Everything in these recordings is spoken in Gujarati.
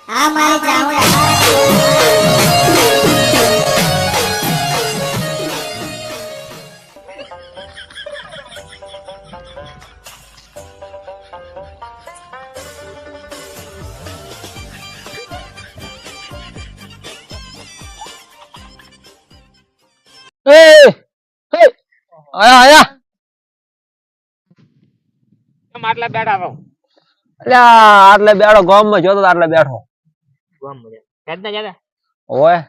હા મારે જાઉં એ આયા આયા કેમ આટલા બેઠા રહો? અલ્યા આટલે બેઠો ગામમાં જોતો આટલે બેઠો જાતા જાતા ઓય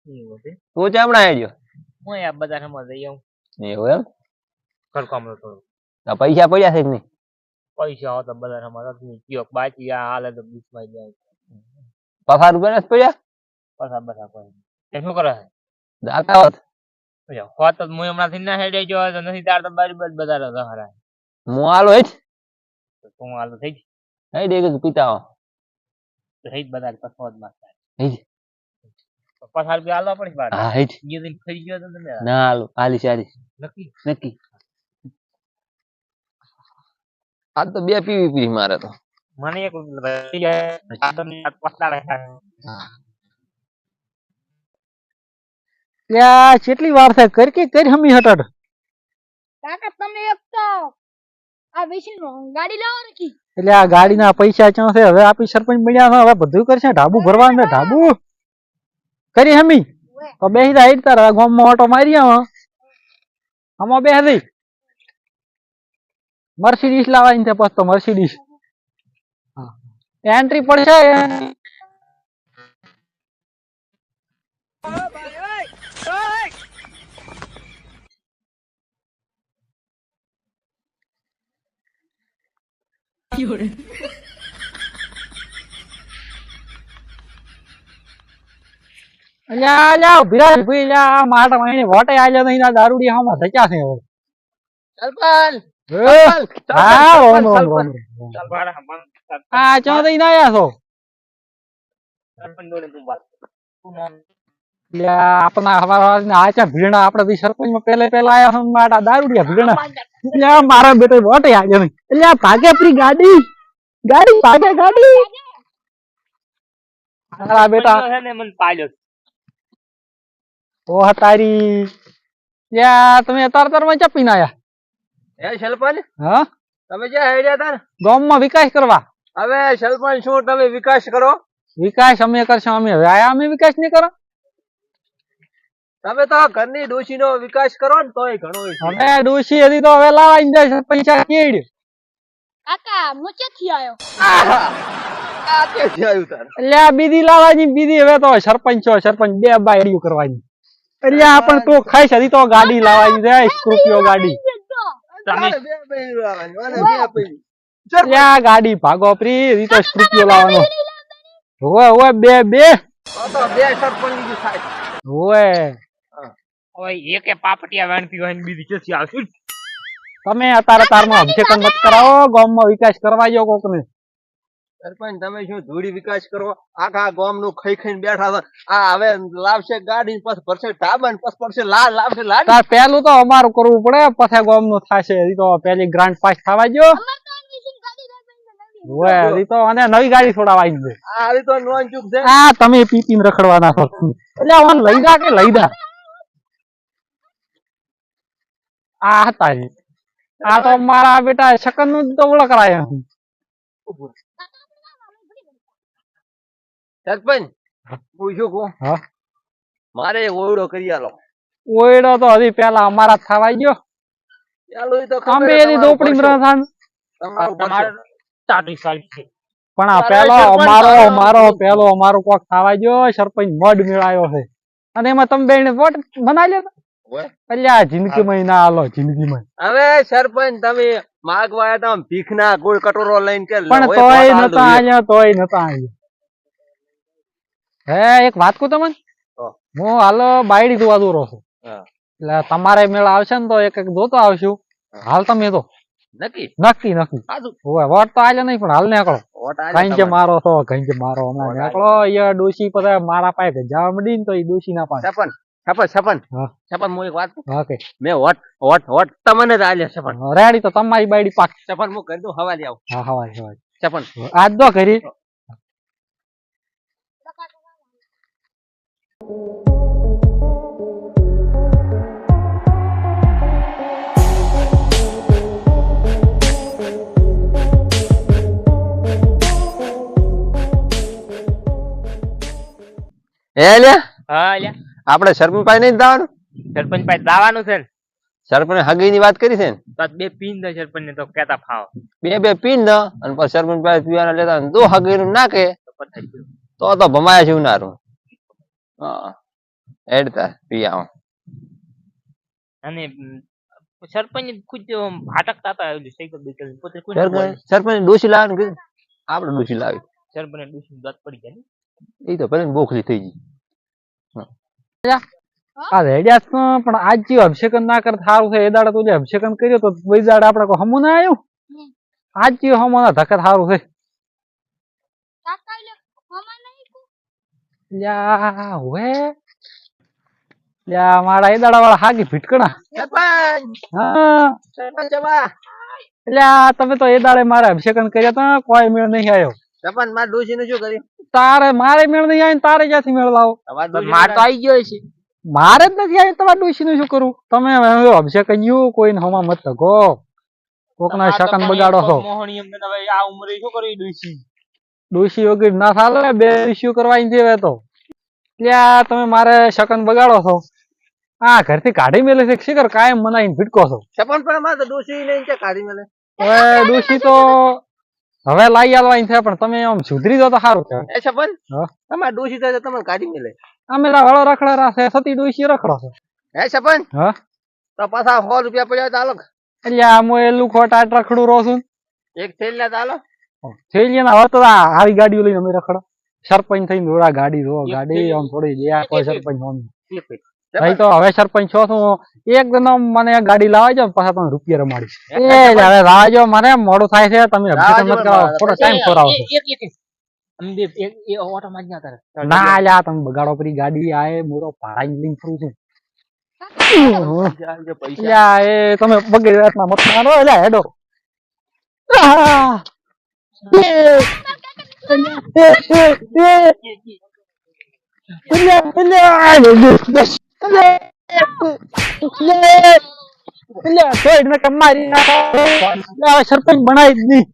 એવું છે. તું ચેમણા આવી ગયો હું આ બધા સમજ જઈ આવું એવું એમ ઘરકામ નો થોડું આ પૈસા પડ્યા છે કે નહીં પૈસા આવો તો બધા સમજ કયો બાકી આ હાલે તો બીચમાં જાય પફા રૂપિયા નથી પડ્યા પાછા બધા કોઈ તે શું કરે છે? દાતા હોત હોત તો હું હમણાં થી ના હેડે જો તો નથી તાર તો બારી બાર બધા રહરા હું આલો હેઠ તો તું હાલ થઈ હે દેખ પિતા હો જ બધા પસંદ માં હે 50 રૂપિયા આલવા પડી બાર હા હેઠ એ દિન થઈ ગયો તો તમે ના આલો આલી સારી નક્કી નક્કી આ તો બે પીવી મારે તો મને એક તમને પસ્તાડે ત્યાં કેટલી વાર થાય કર કે કરી હમી હટાડ કાકા તમે એક તો આ વેચીને ગાડી લાવો નથી એટલે આ ગાડીના પૈસા ચા છે હવે આપી સરપંચ બન્યા છે હવે બધું કરશે ઢાબુ ભરવાનું છે ઢાબુ કરી હમી તો બેસી જા ઈડ તારા ગામમાં ઓટો મારી આમાં બેસી દઈ મર્સિડીઝ લાવવાની છે પછી તો મર્સિડીઝ એન્ટ્રી પડશે અલ્યા અલ્યા વિરાજ ભાઈ અલ્યા મારા માઈને વોટે આલ્યો નહીં ના દારૂડી હામાં ધક્યા છે હવે સરપંચ હા રોમ રોમ રોમ ચાલ ભાડા હમણ આ ચો દઈને આયા છો સરપંચ જોડે તું વાત તું નામ અલ્યા આપણા હવાર ને આ ચા ભીડણા આપણે બી સરપંચ માં પેલા આયા છો મારા દારૂડિયા ભીડણા અલ્યા મારા બેટો વોટે આલ્યો નહીં અલ્યા ભાગે પ્રી ગાડી ગાડી ભાગે ગાડી મારા બેટા છે ને મને પાડ્યો ઓ તારી યા તમે તાર માં ચપીને આયા હે સરપંચ હા તમે જે હેડ્યા હતા ને ગામમાં વિકાસ કરવા હવે સરપંચ શું તમે વિકાસ કરો વિકાસ અમે કરશું અમે હવે આયા અમે વિકાસ નહીં કરો તમે તો ઘરની ડોશીનો વિકાસ કરો ને તોય ઘણો હવે ડોશી હજી તો હવે લાવાઈ જાય પૈસા કેડ કાકા મોચે થી આયો આ ક્યાંથી આવ્યું તાર એટલે આ બીજી લાવવાની બીજી હવે તો સરપંચ બે બાયડીઓ કરવાની એટલે આ પણ તો ખાઈશ હજી તો ગાડી લાવવાની છે સ્કોર્પિયો ગાડી તમે બે પૈયું લાવવાની, મને બે પૈયું. એટલે આ ગાડી ભાગો પ્રી હજી તો સ્કોર્પિયો લાવવાનો હોવે બે તો બે સરપંચની થાય હોવે ઓય એકે પાપટિયા વાણતી હોય ને બીજી ચેસી આવશે તમે અત્યારે તારમાં અભિષેકન મત કરાવો ગામમાં વિકાસ કરવા જો કોક ને સરપંચ તમે શું ધૂળી વિકાસ કરો આખા ગામ નું ખાઈ ખાઈને બેઠા છો આ હવે લાવશે ગાડી પછી ભરશે ઢાબા પછી પડશે લાવશે લાડ તાર પેલું તો અમારું કરવું પડે પછી ગામ નું થશે હજી તો પેલી ગ્રાન્ટ પાસ થવા જો હોવે હજી તો અને નવી ગાડી છોડાવવાની છે આ આવી તો નોન ચૂક છે આ તમે પીપીને રખડવાના છો એટલે આમ લઈ જા કે લઈ જા આ તારી આ તો મારા બેટા શકન નું તો ઓળખ કરાય સરપંચ પૂછ્યું કહું હા મારે ઓયડો કરી આલો ઓયડો તો હજી પેલા અમારા થવા ગયો ચાલો એ તો અમે એની દોપડી માં તમારે તાટી સાલી છે પણ આ અરે પેલો સરપંચ અમારો કોક થવા ગયો સરપંચ મઢ મેળાયો છે અને એમાં તમે બેને વોટ બનાવી લ્યો ઓય. અલ્યા જિંદગીમાં ના હાલો જિંદગીમાં હવે સરપંચ તમે માગવા આવ્યા હતા ભીખ ના ગોળ કટોરો લઈને કે પણ હોય તોય ભોટ આલ નતા દઉં. આલ્યા તોય નતા આલ્યા હે એક વાત કહું તમને હા. હું હાલ બાયડી જોવા દોરો છું હા. એટલે તમારે મેળા આવશે ને તો એક જોતો આવશું હાલ તમે તો નક્કી નક્કી સાચું હોવે વોટ તો આલ્યા નહીં પણ હાલ નીકળો વોટ આલ્યા કઈ જે તમારે. મારો છો કઈ જે મારો હમણાં વોટ નીકળો અહીંયા ડોશી પછી મારા પાસે જવા મળી ને તો એ ડોશી ના પાસે છપન છપન હા. છપન હું એક વાત કહું? ઓકે મેં વોટ તમને જ આલ્યા છપન રેડી તો તમારી બાયડી પાક છપન હું કરી દઉં હવાલી આવું હા હવાય છપન આજ દો કરી હે લ્યા હા અલ્યા આપણે સરપંચ પાસે નહીં જવાનું? સરપંચ પાસે દાવાનું છે ને સરપંચ હગી ની વાત કરી છે ને? તો બે પીન દે સરપંચ ને તો કેતા ફાવ બે પીન ન અને પછી સરપંચ પાસે પીવાના લેતા હોય ને તો હગી નું નાખે તો પતાઈ ગયું. તો ભમાયા જેવું ના રહું. હા હેડતા પી આવો. અને સરપંચ ખુદ ભાટકતા હતા સાયકલ બીકલ પોતે કોઈ ન બોલે. સરપંચ ડોસી લાવવાનું કીધું, આપણે ડોસી લાવી. સરપંચ ડૂસી દાંત પડી ગયા ને. એ તો ભલે ને બોખલી થઈ ગઈ. આ રેડિયા તો પણ આજ જે અભિષેક ના કર સારું છે. એ દાડે તો જે અભિષેક કર્યો તો બીજ દાડે આપણે કોઈ હમું ના આવ્યું. આજ જે હમો ના ધક્કા સારું છે. કાકા લે હમા નહીં કો લ્યા હવે લ્યા મારા એ દાડા વાળા હાગી ભીટકણા. સરપંચ હા સરપંચ બા લ્યા તમે તો એ દાડે મારે અભિષેક કર્યા તા કોઈ મેળ નહીં આવ્યો. સરપંચ મારા ડોસી નું શું કર્યું? તારે મારે મેળ નહીં આવ્યો ને તારે ક્યાંથી મેળ લાવો? તમારા ડોશી માર તો આવી ગયો છે. મારે જ નથી આવ્યું. તમારે ડોશી નું શું કરું? તમે અભિષેક કર્યું કોઈને હમા મત ધકો કોકના શકન બગાડો છો. મોહણી એમ ને ભાઈ આ ઉંમરે શું કરી ડૂસી ડોશી વગર ના ચાલે. બે ઇસ્યુ કરવાની દેવે તો ત્યાં તમે મારે શકન બગાડો છો. હા ઘરથી કાઢી મેલે છે શિખર કાયમ મનાઈને ભીટકો છો. સરપંચ પણ મારે તો ડોસી નહીં કે કાઢી મેલે. હવે ડોશી તો હવે લાઈ આવવાની છે પણ તમે આમ સુધરી દો તો સારું છે. એ સરપંચ હા? તમારે ડોસી થાય તો તમને કાઢી મેલે. અમે હળો રખડા છે સતી ડોશી રખડો છો. હે સરપંચ હા તો પાછા 100 રૂપિયા પડ્યા તો હાલો. એટલે આમ એલું ખોટા રખડું રહું છું. એક થેલી ના તો હાલો. થઈ ગયા ને હવે તો આ આવી ગાડીઓ લઈને અમે રખડો. સરપંચ થઈને દોડા ગાડી દો ગાડી આમ થોડી લે કોઈ સરપંચ હોમી. ભાઈ તો હવે સરપંચ છો છું એક દિન મને ગાડી લાવવા જાવ પાછા તમે રૂપિયા રમાડીશ. એ હવે રાજો મને મોડું થાય છે. તમે અભિષેક મત કરાવો થોડો ટાઈમ ખોરાવો છો. અમે બે એક એ ઓટો માં જ ના તારે ના લ્યા તમે બગાડો પરી ગાડી આએ મોરો ભાડા લઈને ફરું છું. પૈસા લ્યા એ તમે બગડી રાતના મત મારો લ્યા હેડો. આહ! સરપંચ બનાવી જ નહીં.